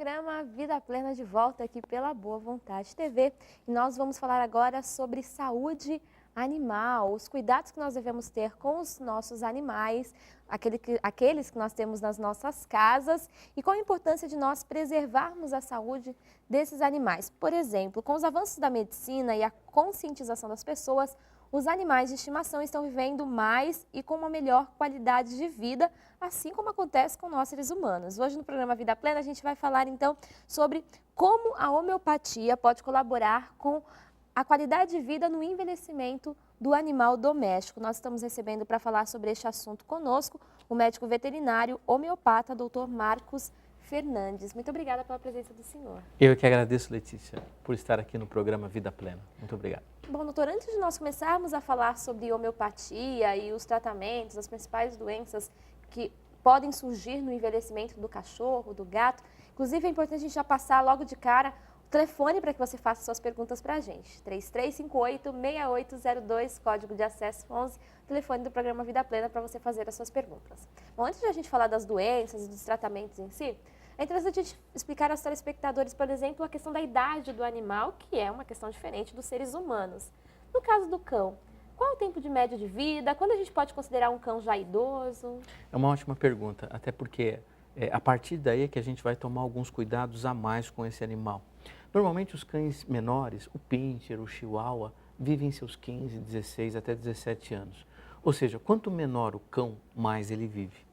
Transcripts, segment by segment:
programa Vida Plena de volta aqui pela Boa Vontade TV e nós vamos falar agora sobre saúde animal, os cuidados que nós devemos ter com os nossos animais, aqueles que nós temos nas nossas casas e qual a importância de nós preservarmos a saúde desses animais. Por exemplo, com os avanços da medicina e a conscientização das pessoas, os animais de estimação estão vivendo mais e com uma melhor qualidade de vida, assim como acontece com nós seres humanos. Hoje no programa Vida Plena a gente vai falar então sobre como a homeopatia pode colaborar com a qualidade de vida no envelhecimento do animal doméstico. Nós estamos recebendo para falar sobre este assunto conosco o médico veterinário homeopata, Dr. Marcos Fernandes. Muito obrigada pela presença do senhor. Eu que agradeço, Letícia, por estar aqui no programa Vida Plena. Muito obrigado. Bom, doutor, antes de nós começarmos a falar sobre homeopatia e os tratamentos, as principais doenças que podem surgir no envelhecimento do cachorro, do gato, inclusive é importante a gente já passar logo de cara o telefone para que você faça suas perguntas para a gente. 3358-6802, código de acesso 11, telefone do programa Vida Plena para você fazer as suas perguntas. Bom, antes de a gente falar das doenças e dos tratamentos em si, é interessante a gente explicar aos telespectadores, por exemplo, a questão da idade do animal, que é uma questão diferente dos seres humanos. No caso do cão, qual é o tempo de médio de vida? Quando a gente pode considerar um cão já idoso? É uma ótima pergunta, até porque a partir daí é que a gente vai tomar alguns cuidados a mais com esse animal. Normalmente os cães menores, o Pinscher, o Chihuahua, vivem seus 15, 16 até 17 anos. Ou seja, quanto menor o cão, mais ele vive.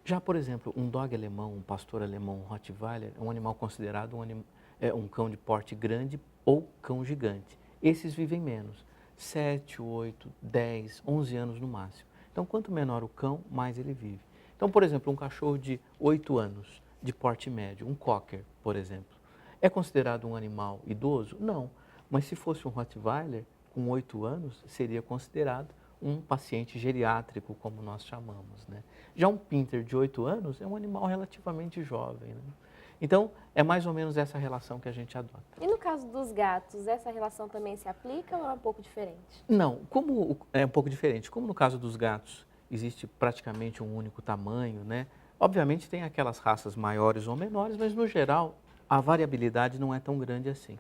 Já, por exemplo, um dog alemão, um pastor alemão, um Rottweiler, é um animal considerado um cão de porte grande ou cão gigante. Esses vivem menos, 7, 8, 10, 11 anos no máximo. Então, quanto menor o cão, mais ele vive. Então, por exemplo, um cachorro de 8 anos, de porte médio, um Cocker, por exemplo, é considerado um animal idoso? Não, mas se fosse um Rottweiler, com 8 anos, seria considerado um paciente geriátrico, como nós chamamos, né? Já um Pinter de 8 anos é um animal relativamente jovem, né? Então, é mais ou menos essa relação que a gente adota. E no caso dos gatos, essa relação também se aplica ou é um pouco diferente? Não, como é um pouco diferente. Como no caso dos gatos existe praticamente um único tamanho, né? Obviamente tem aquelas raças maiores ou menores, mas no geral a variabilidade não é tão grande assim.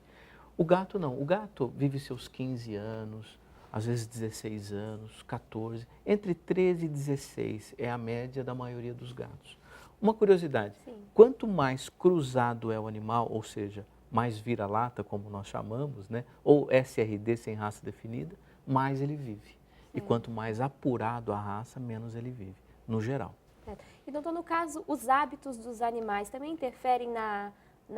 O gato não, o gato vive seus 15 anos, às vezes 16 anos, 14, entre 13 e 16 é a média da maioria dos gatos. Uma curiosidade, Sim. Quanto mais cruzado é o animal, ou seja, mais vira-lata, como nós chamamos, né, ou SRD, sem raça definida, mais ele vive. E quanto mais apurado a raça, menos ele vive, no geral. E, doutor, no caso, os hábitos dos animais também interferem na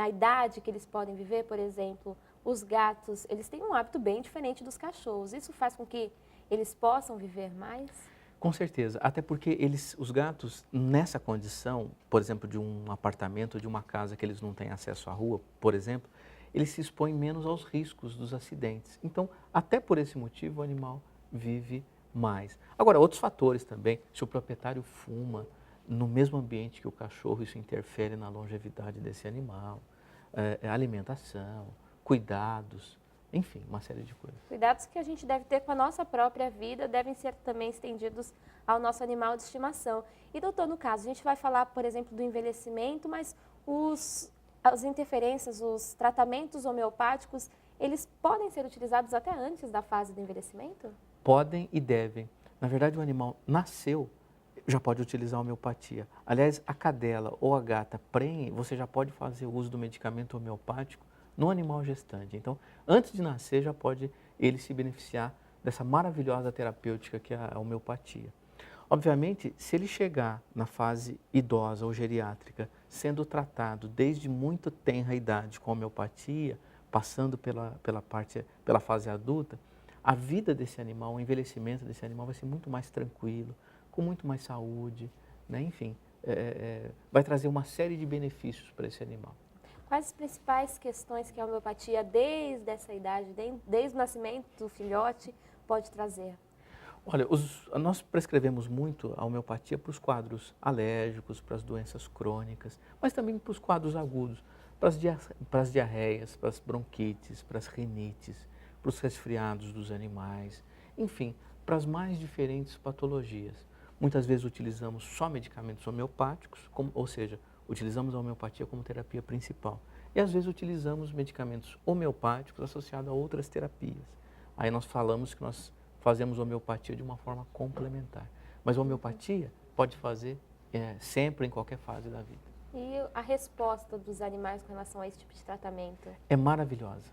idade que eles podem viver? Por exemplo, os gatos, eles têm um hábito bem diferente dos cachorros. Isso faz com que eles possam viver mais? Com certeza, até porque os gatos, nessa condição, por exemplo, de um apartamento, de uma casa que eles não têm acesso à rua, por exemplo, eles se expõem menos aos riscos dos acidentes. Então, até por esse motivo, o animal vive mais. Agora, outros fatores também, se o proprietário fuma no mesmo ambiente que o cachorro, isso interfere na longevidade desse animal, alimentação, cuidados, enfim, uma série de coisas. Cuidados que a gente deve ter com a nossa própria vida devem ser também estendidos ao nosso animal de estimação. E, doutor, no caso, a gente vai falar, por exemplo, do envelhecimento, mas as interferências, os tratamentos homeopáticos, eles podem ser utilizados até antes da fase do envelhecimento? Podem e devem. Na verdade, o animal nasceu, já pode utilizar a homeopatia. Aliás, a cadela ou a gata prenhe, você já pode fazer uso do medicamento homeopático no animal gestante. Então, antes de nascer, já pode ele se beneficiar dessa maravilhosa terapêutica que é a homeopatia. Obviamente, se ele chegar na fase idosa ou geriátrica, sendo tratado desde muito tenra idade com homeopatia, passando pela fase adulta, a vida desse animal, o envelhecimento desse animal vai ser muito mais tranquilo, com muito mais saúde, né? Enfim, vai trazer uma série de benefícios para esse animal. Quais as principais questões que a homeopatia, desde essa idade, desde o nascimento do filhote, pode trazer? Olha, nós prescrevemos muito a homeopatia para os quadros alérgicos, para as doenças crônicas, mas também para os quadros agudos, para as diarreias, para as bronquites, para as rinites, para os resfriados dos animais, enfim, para as mais diferentes patologias. Muitas vezes utilizamos só medicamentos homeopáticos, ou seja, utilizamos a homeopatia como terapia principal. E às vezes utilizamos medicamentos homeopáticos associados a outras terapias. Aí nós falamos que nós fazemos homeopatia de uma forma complementar. Mas a homeopatia pode fazer sempre, em qualquer fase da vida. E a resposta dos animais com relação a esse tipo de tratamento? É maravilhosa.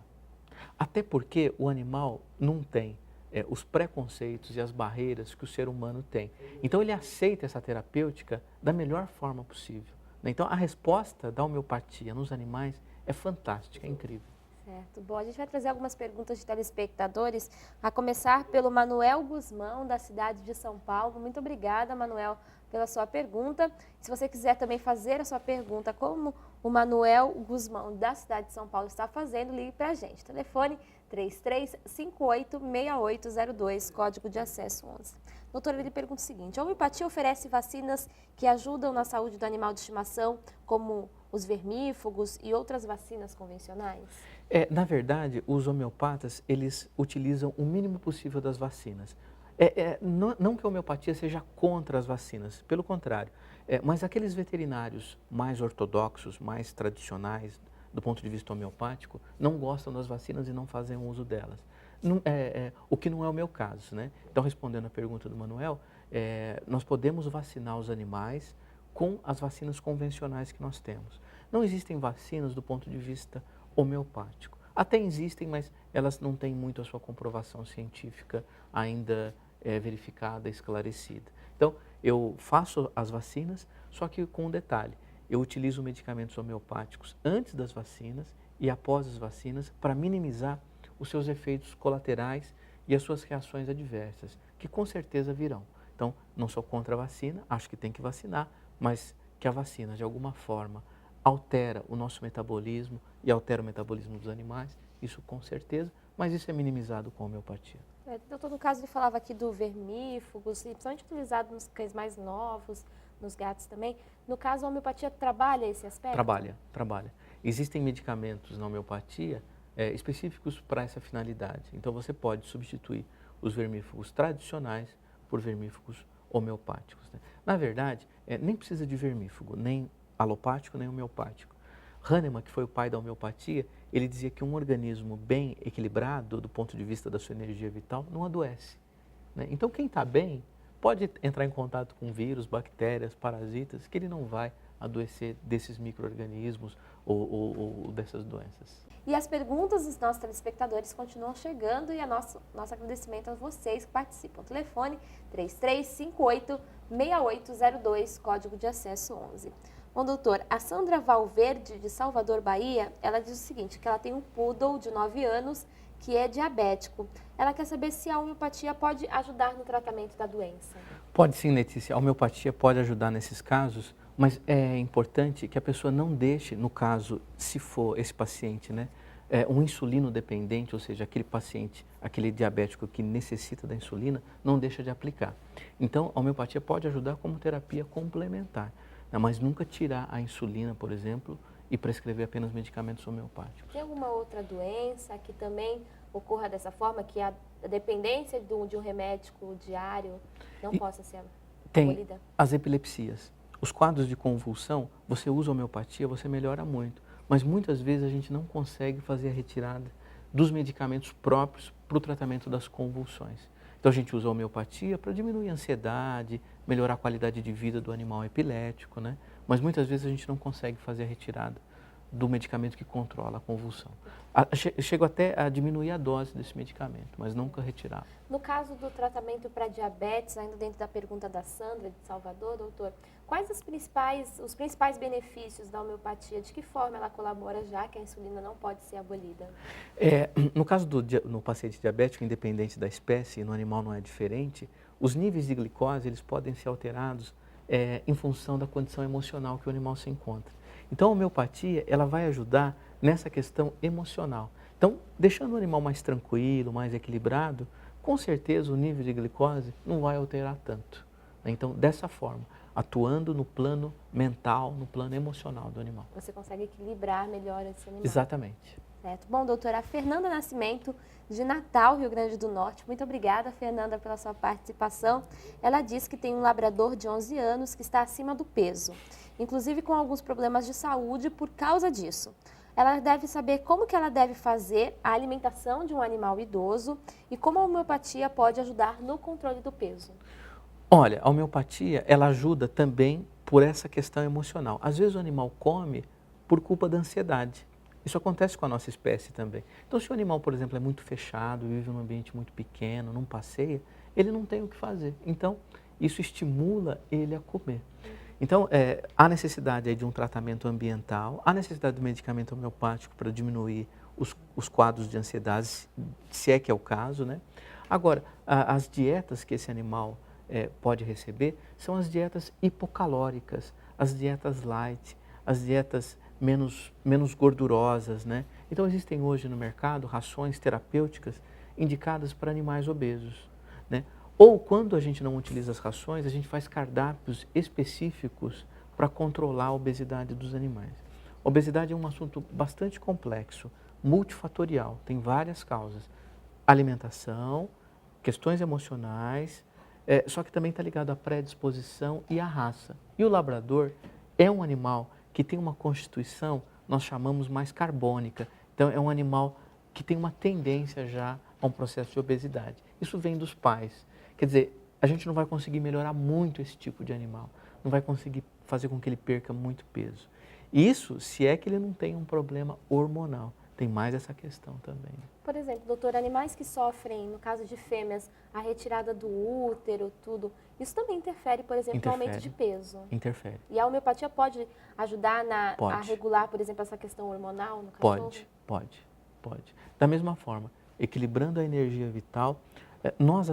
Até porque o animal não tem os preconceitos e as barreiras que o ser humano tem. Então ele aceita essa terapêutica da melhor forma possível, né? Então a resposta da homeopatia nos animais é fantástica, é incrível. Certo. Bom, a gente vai trazer algumas perguntas de telespectadores, a começar pelo Manuel Guzmão, da cidade de São Paulo. Muito obrigada, Manuel, pela sua pergunta. Se você quiser também fazer a sua pergunta, como o Manuel Guzmão, da cidade de São Paulo, está fazendo, ligue para a gente. Telefone 3358-6802, código de acesso 11. Doutora, ele pergunta o seguinte: a homeopatia oferece vacinas que ajudam na saúde do animal de estimação, como os vermífugos e outras vacinas convencionais? Na verdade, os homeopatas, eles utilizam o mínimo possível das vacinas. Não que a homeopatia seja contra as vacinas, pelo contrário, mas aqueles veterinários mais ortodoxos, mais tradicionais, do ponto de vista homeopático, não gostam das vacinas e não fazem uso delas. O que não é o meu caso, né? Então, respondendo a pergunta do Manuel, nós podemos vacinar os animais com as vacinas convencionais que nós temos. Não existem vacinas do ponto de vista homeopático. Até existem, mas elas não têm muito a sua comprovação científica ainda verificada, esclarecida. Então, eu faço as vacinas, só que com um detalhe: eu utilizo medicamentos homeopáticos antes das vacinas e após as vacinas para minimizar os seus efeitos colaterais e as suas reações adversas, que com certeza virão. Então, não sou contra a vacina, acho que tem que vacinar, mas que a vacina, de alguma forma, altera o nosso metabolismo e altera o metabolismo dos animais, isso com certeza, mas isso é minimizado com a homeopatia. Doutor, no caso ele falava aqui do vermífugos, principalmente utilizado nos cães mais novos, nos gatos também. No caso, a homeopatia trabalha esse aspecto? Trabalha. Existem medicamentos na homeopatia específicos para essa finalidade. Então você pode substituir os vermífugos tradicionais por vermífugos homeopáticos, né? Na verdade, nem precisa de vermífugo, nem alopático, nem homeopático. Hahnemann, que foi o pai da homeopatia, ele dizia que um organismo bem equilibrado, do ponto de vista da sua energia vital, não adoece, né? Então, quem está bem pode entrar em contato com vírus, bactérias, parasitas, que ele não vai adoecer desses micro-organismos ou dessas doenças. E as perguntas dos nossos telespectadores continuam chegando, e nosso agradecimento a vocês que participam. Telefone 3358-6802, código de acesso 11. Bom, doutor, a Sandra Valverde, de Salvador, Bahia, ela diz o seguinte, que ela tem um poodle de 9 anos que é diabético. Ela quer saber se a homeopatia pode ajudar no tratamento da doença. Pode sim, Letícia. A homeopatia pode ajudar nesses casos, mas é importante que a pessoa não deixe, no caso, se for esse paciente, né, um insulino dependente, ou seja, aquele paciente, aquele diabético que necessita da insulina, não deixa de aplicar. Então, a homeopatia pode ajudar como terapia complementar, né, mas nunca tirar a insulina, por exemplo, e prescrever apenas medicamentos homeopáticos. Tem alguma outra doença que também ocorra dessa forma, que a dependência de um remédio diário não possa ser abolida? Tem as epilepsias. Os quadros de convulsão, você usa homeopatia, você melhora muito. Mas muitas vezes a gente não consegue fazer a retirada dos medicamentos próprios para o tratamento das convulsões. Então a gente usa a homeopatia para diminuir a ansiedade, melhorar a qualidade de vida do animal epilético, né? Mas muitas vezes a gente não consegue fazer a retirada do medicamento que controla a convulsão. Chego até a diminuir a dose desse medicamento, mas nunca retirar. No caso do tratamento para diabetes, ainda dentro da pergunta da Sandra, de Salvador, doutor, quais os principais benefícios da homeopatia? De que forma ela colabora, já que a insulina não pode ser abolida? No caso no paciente diabético, independente da espécie, e no animal não é diferente, os níveis de glicose eles podem ser alterados em função da condição emocional que o animal se encontra. Então, a homeopatia ela vai ajudar nessa questão emocional. Então, deixando o animal mais tranquilo, mais equilibrado, com certeza o nível de glicose não vai alterar tanto, né? Então, dessa forma, atuando no plano mental, no plano emocional do animal. Você consegue equilibrar melhor esse animal. Exatamente. Certo. Bom, doutora, a Fernanda Nascimento, de Natal, Rio Grande do Norte. Muito obrigada, Fernanda, pela sua participação. Ela diz que tem um labrador de 11 anos que está acima do peso, inclusive com alguns problemas de saúde por causa disso. Ela deve saber como que ela deve fazer a alimentação de um animal idoso e como a homeopatia pode ajudar no controle do peso. Olha, a homeopatia, ela ajuda também por essa questão emocional. Às vezes o animal come por culpa da ansiedade. Isso acontece com a nossa espécie também. Então, se o animal, por exemplo, é muito fechado, vive num ambiente muito pequeno, não passeia, ele não tem o que fazer. Então, isso estimula ele a comer. Então, há necessidade aí de um tratamento ambiental, há necessidade de medicamento homeopático para diminuir os quadros de ansiedade, se é que é o caso, né? Agora, as dietas que esse animal pode receber são as dietas hipocalóricas, as dietas light, as dietas menos gordurosas, né? Então, existem hoje no mercado rações terapêuticas indicadas para animais obesos, né? Ou, quando a gente não utiliza as rações, a gente faz cardápios específicos para controlar a obesidade dos animais. A obesidade é um assunto bastante complexo, multifatorial, tem várias causas. Alimentação, questões emocionais, só que também está ligado à predisposição e à raça. E o labrador é um animal que tem uma constituição, nós chamamos mais carbônica. Então, é um animal que tem uma tendência já a um processo de obesidade. Isso vem dos pais. Quer dizer, a gente não vai conseguir melhorar muito esse tipo de animal, não vai conseguir fazer com que ele perca muito peso. Isso, se é que ele não tem um problema hormonal, tem mais essa questão também. Por exemplo, doutor, animais que sofrem, no caso de fêmeas, a retirada do útero, tudo, isso também interfere, por exemplo, no aumento de peso? Interfere. E a homeopatia pode ajudar a regular, por exemplo, essa questão hormonal no cachorro? Pode. Da mesma forma, equilibrando a energia vital, nós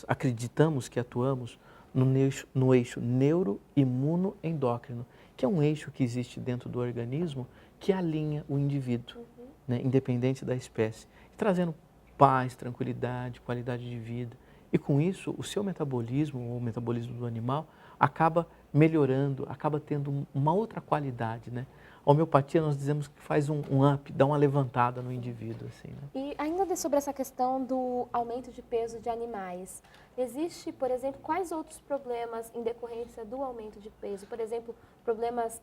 acreditamos que atuamos no eixo neuroimunoendócrino, que é um eixo que existe dentro do organismo que alinha o indivíduo, né, independente da espécie, trazendo paz, tranquilidade, qualidade de vida. E com isso, o seu metabolismo, ou o metabolismo do animal, acaba melhorando, acaba tendo uma outra qualidade, né? A homeopatia, nós dizemos que faz um up, dá uma levantada no indivíduo, assim, né? E ainda sobre essa questão do aumento de peso de animais, existe, por exemplo, quais outros problemas em decorrência do aumento de peso? Por exemplo, problemas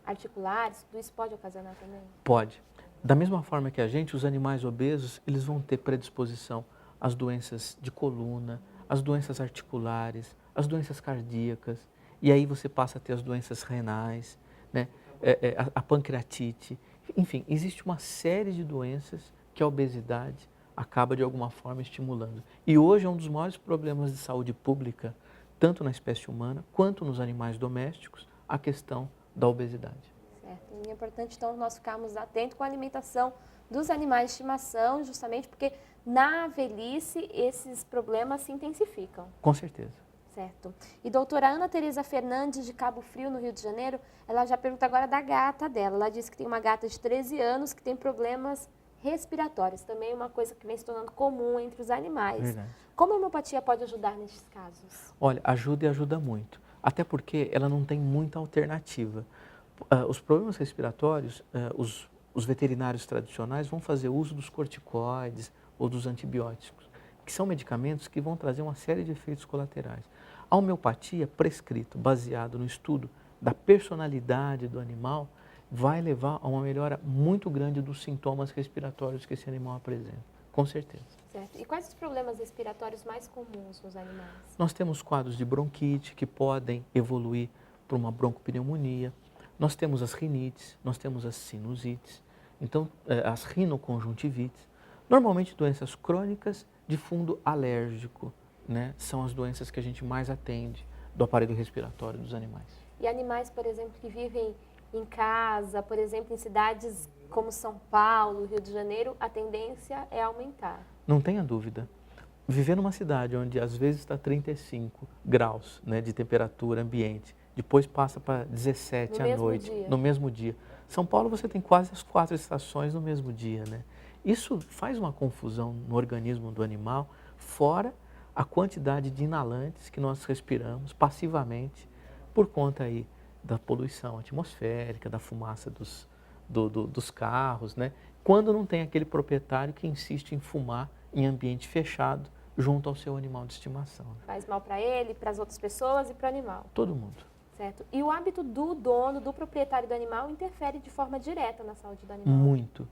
articulares, tudo isso pode ocasionar também? Pode. Da mesma forma que a gente, os animais obesos, eles vão ter predisposição às doenças de coluna, às doenças articulares, às doenças cardíacas, e aí você passa a ter as doenças renais, né? A pancreatite. Enfim, existe uma série de doenças que a obesidade acaba de alguma forma estimulando. E hoje é um dos maiores problemas de saúde pública, tanto na espécie humana quanto nos animais domésticos, a questão da obesidade. Certo. E é importante, então, nós ficarmos atentos com a alimentação dos animais de estimação, justamente porque na velhice esses problemas se intensificam. Com certeza. Certo. E doutora Ana Tereza Fernandes, de Cabo Frio, no Rio de Janeiro, ela já pergunta agora da gata dela. Ela disse que tem uma gata de 13 anos que tem problemas respiratórios. Também é uma coisa que vem se tornando comum entre os animais. Verdade. Como a homeopatia pode ajudar nesses casos? Olha, ajuda e ajuda muito. Até porque ela não tem muita alternativa. Os problemas respiratórios, os veterinários tradicionais vão fazer uso dos corticoides ou dos antibióticos, que são medicamentos que vão trazer uma série de efeitos colaterais. A homeopatia, prescrito, baseado no estudo da personalidade do animal, vai levar a uma melhora muito grande dos sintomas respiratórios que esse animal apresenta, com certeza. Certo. E quais os problemas respiratórios mais comuns nos animais? Nós temos quadros de bronquite que podem evoluir para uma broncopneumonia, nós temos as rinites, nós temos as sinusites, então as rinoconjuntivites. Normalmente doenças crônicas de fundo alérgico, né, são as doenças que a gente mais atende do aparelho respiratório dos animais. E animais, por exemplo, que vivem em casa, por exemplo, em cidades como São Paulo, Rio de Janeiro, a tendência é aumentar. Não tenha dúvida. Viver numa cidade onde às vezes está 35 graus, né, de temperatura ambiente, depois passa para 17 à noite, no mesmo dia. São Paulo você tem quase as 4 estações no mesmo dia, né? Isso faz uma confusão no organismo do animal, fora a quantidade de inalantes que nós respiramos passivamente por conta aí da poluição atmosférica, da fumaça dos carros, né? Quando não tem aquele proprietário que insiste em fumar em ambiente fechado junto ao seu animal de estimação. Faz mal para ele, para as outras pessoas e para o animal. Todo mundo. Certo. E o hábito do dono, do proprietário do animal, interfere de forma direta na saúde do animal? Muito.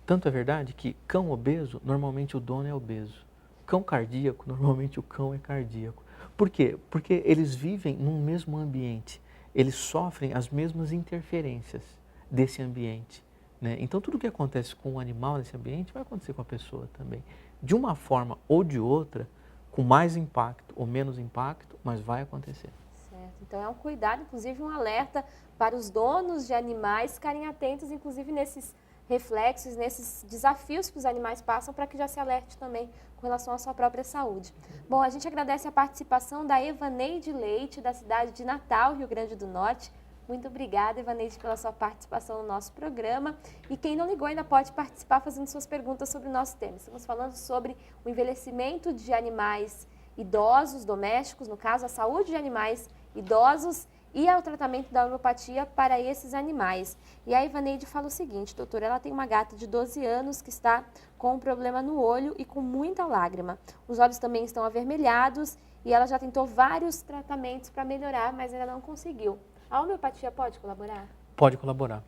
Tanto é verdade que cão obeso, normalmente o dono é obeso. Cão cardíaco, normalmente o cão é cardíaco. Por quê? Porque eles vivem num mesmo ambiente. Eles sofrem as mesmas interferências desse ambiente, né? Então, tudo que acontece com o animal nesse ambiente vai acontecer com a pessoa também. De uma forma ou de outra, com mais impacto ou menos impacto, mas vai acontecer. Certo. Então, é um cuidado, inclusive um alerta para os donos de animais ficarem atentos, inclusive nesses reflexos, nesses desafios que os animais passam, para que já se alerte também com relação à sua própria saúde. Bom, a gente agradece a participação da Evaneide Leite, da cidade de Natal, Rio Grande do Norte. Muito obrigada, Evaneide, pela sua participação no nosso programa. E quem não ligou ainda pode participar fazendo suas perguntas sobre o nosso tema. Estamos falando sobre o envelhecimento de animais idosos, domésticos, no caso, a saúde de animais idosos e ao tratamento da homeopatia para esses animais. E a Ivaneide fala o seguinte, doutora, ela tem uma gata de 12 anos que está com um problema no olho e com muita lágrima. Os olhos também estão avermelhados e ela já tentou vários tratamentos para melhorar, mas ainda não conseguiu. A homeopatia pode colaborar? Pode colaborar.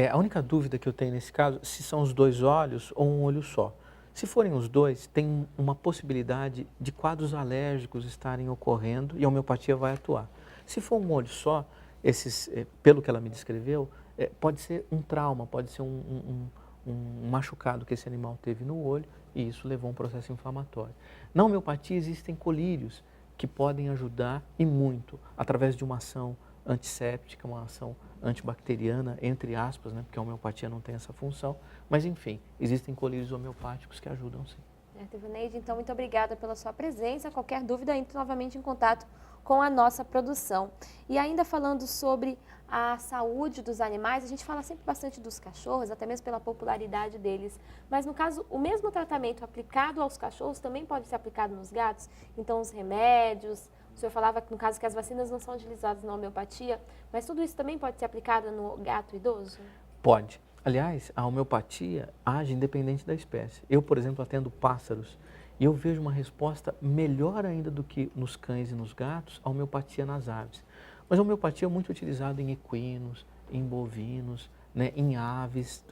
A única dúvida que eu tenho nesse caso, se são os dois olhos ou um olho só. Se forem os dois, tem uma possibilidade de quadros alérgicos estarem ocorrendo e a homeopatia vai atuar. Se for um olho só, pelo que ela me descreveu, pode ser um trauma, pode ser um machucado que esse animal teve no olho e isso levou a um processo inflamatório. Na homeopatia existem colírios que podem ajudar e muito, através de uma ação antisséptica, uma ação antibacteriana, entre aspas, né, porque a homeopatia não tem essa função, mas enfim, existem colírios homeopáticos que ajudam sim. Ivaneide, então muito obrigada pela sua presença. Qualquer dúvida, entre novamente em contato com a nossa produção. E ainda falando sobre a saúde dos animais, a gente fala sempre bastante dos cachorros, até mesmo pela popularidade deles. Mas no caso, o mesmo tratamento aplicado aos cachorros também pode ser aplicado nos gatos? Então os remédios, o senhor falava no caso que as vacinas não são utilizadas na homeopatia, mas tudo isso também pode ser aplicado no gato idoso? Pode. Aliás, a homeopatia age independente da espécie. Eu, por exemplo, atendo pássaros e eu vejo uma resposta melhor ainda do que nos cães e nos gatos, a homeopatia nas aves. Mas a homeopatia é muito utilizada em equinos, em bovinos, né, em aves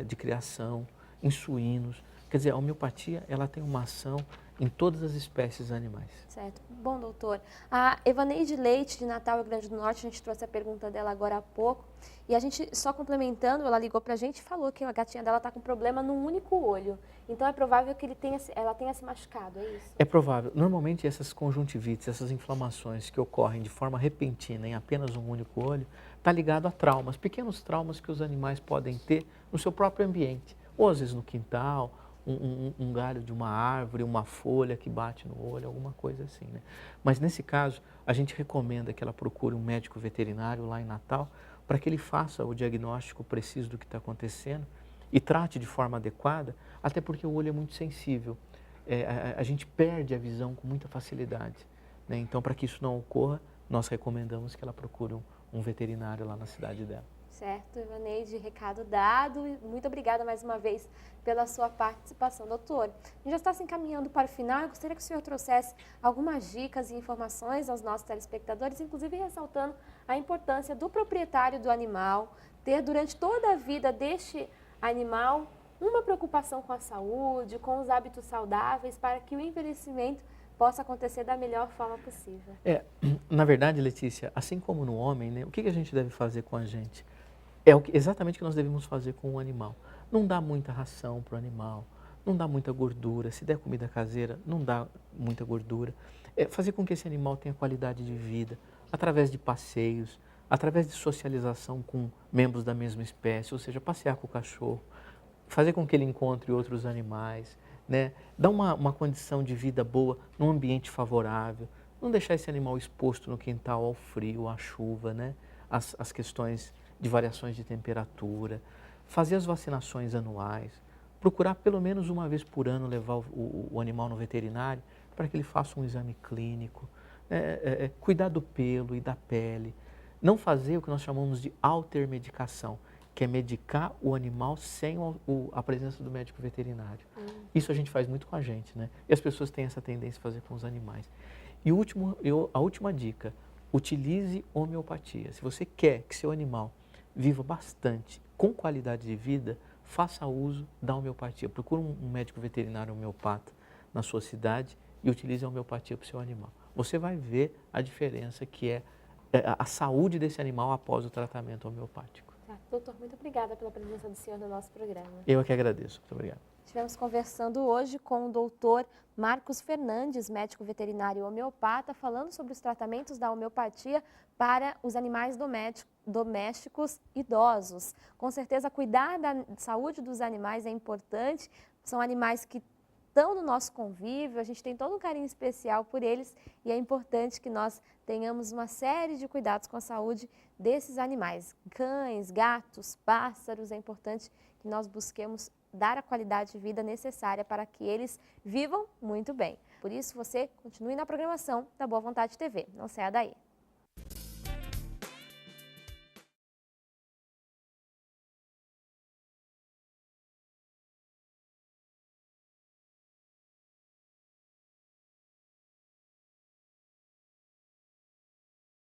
de criação, em suínos. Quer dizer, a homeopatia ela tem uma ação em todas as espécies animais. Certo. Bom, doutor, a Evaneide Leite, de Natal, Rio Grande do Norte, a gente trouxe a pergunta dela agora há pouco, e a gente, só complementando, ela ligou pra gente e falou que a gatinha dela está com problema num único olho. Então é provável que ela tenha se machucado, é isso? É provável. Normalmente essas conjuntivites, essas inflamações que ocorrem de forma repentina em apenas um único olho, está ligado a traumas, pequenos traumas que os animais podem ter no seu próprio ambiente, ou às vezes no quintal, um galho de uma árvore, uma folha que bate no olho, alguma coisa assim, né? Mas nesse caso, a gente recomenda que ela procure um médico veterinário lá em Natal para que ele faça o diagnóstico preciso do que está acontecendo e trate de forma adequada, até porque o olho é muito sensível. A gente perde a visão com muita facilidade, né? Então, para que isso não ocorra, nós recomendamos que ela procure um veterinário lá na cidade dela. Certo, Ivaneide, recado dado. Muito obrigada mais uma vez pela sua participação. Doutor, a gente já está se encaminhando para o final. Eu gostaria que o senhor trouxesse algumas dicas e informações aos nossos telespectadores, inclusive ressaltando a importância do proprietário do animal ter durante toda a vida deste animal uma preocupação com a saúde, com os hábitos saudáveis, para que o envelhecimento possa acontecer da melhor forma possível. Na verdade, Letícia, assim como no homem, né, o que a gente deve fazer com a gente? Exatamente o que nós devemos fazer com o animal. Não dá muita ração para o animal, não dá muita gordura. Se der comida caseira, não dá muita gordura. Fazer com que esse animal tenha qualidade de vida, através de passeios, através de socialização com membros da mesma espécie, ou seja, passear com o cachorro, fazer com que ele encontre outros animais, né? Dar uma condição de vida boa num ambiente favorável, não deixar esse animal exposto no quintal ao frio, à chuva, né? As questões de variações de temperatura, fazer as vacinações anuais, procurar pelo menos uma vez por ano levar o animal no veterinário para que ele faça um exame clínico, cuidar do pelo e da pele, não fazer o que nós chamamos de altermedicação, que é medicar o animal sem a presença do médico veterinário. Isso a gente faz muito com a gente, né? E as pessoas têm essa tendência a fazer com os animais. E a última dica, utilize homeopatia. Se você quer que seu animal viva bastante, com qualidade de vida, faça uso da homeopatia. Procure um médico veterinário homeopata na sua cidade e utilize a homeopatia para o seu animal. Você vai ver a diferença que é a saúde desse animal após o tratamento homeopático. Tá. Doutor, muito obrigada pela presença do senhor no nosso programa. Eu é que agradeço. Muito obrigado. Estivemos conversando hoje com o doutor Marcos Fernandes, médico veterinário homeopata, falando sobre os tratamentos da homeopatia para os animais domésticos idosos. Com certeza, cuidar da saúde dos animais é importante. São animais que estão no nosso convívio, a gente tem todo um carinho especial por eles e é importante que nós tenhamos uma série de cuidados com a saúde desses animais. Cães, gatos, pássaros, é importante que nós busquemos dar a qualidade de vida necessária para que eles vivam muito bem. Por isso, você continue na programação da Boa Vontade TV. Não saia daí.